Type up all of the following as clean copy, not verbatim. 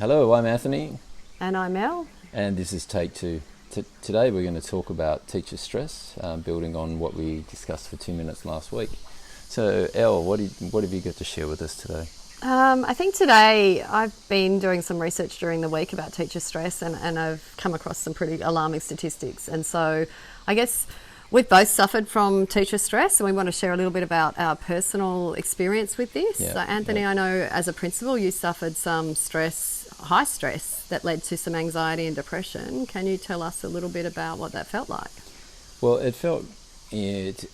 Hello, I'm Anthony, And I'm Elle. and this is Take Two. Today we're going to talk about teacher stress, building on what we discussed for 2 minutes last week. So, Elle, what have you got to share with us today? I think today I've been doing some research during the week about teacher stress and I've come across some pretty alarming statistics. And so I guess we've both suffered from teacher stress and we want to share a little bit about our personal experience with this. Yeah, So Anthony, yeah. I know as a principal you suffered some high stress that led to some anxiety and depression. Can you tell us a little bit about what that felt like? Well, it felt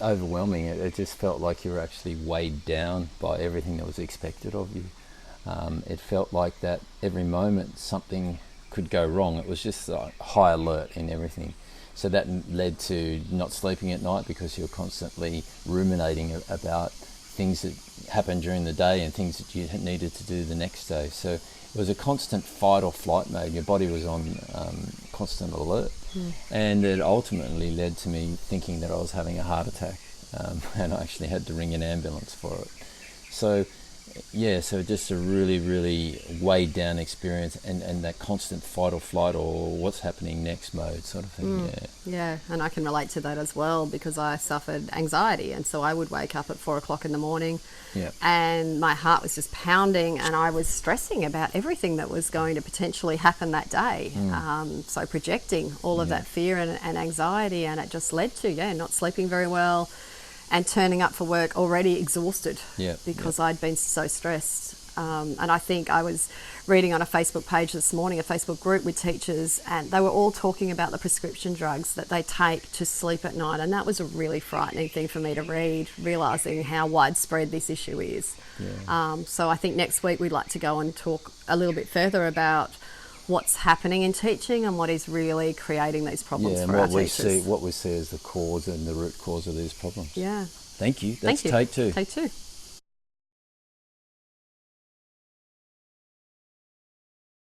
overwhelming. It just felt like you were actually weighed down by everything that was expected of you. It felt like that every moment something could go wrong. It was just high alert in everything. So that led to not sleeping at night because you're constantly ruminating about things that happened during the day and things that you needed to do the next day. So it was a constant fight or flight mode. Your body was on constant alert. And it ultimately led to me thinking that I was having a heart attack, and I actually had to ring an ambulance for it. So, so just a really, really weighed down experience, and that constant fight or flight or what's happening next mode sort of thing. Yeah, and I can relate to that as well because I suffered anxiety, and so I would wake up at 4 o'clock in the morning, Yeah. and my heart was just pounding, and I was stressing about everything that was going to potentially happen that day. So projecting all of that fear and anxiety, and it just led to not sleeping very well, and turning up for work already exhausted because I'd been so stressed. And I think I was reading on a Facebook page this morning, a Facebook group with teachers, and they were all talking about the prescription drugs that they take to sleep at night. And that was a really frightening thing for me to read, realising how widespread this issue is. So I think next week we'd like to go and talk a little bit further about what's happening in teaching and what is really creating these problems And for our teachers. what we see as the cause and the root cause of these problems. Yeah. Thank you. That's Thank you. Take Two. Take two.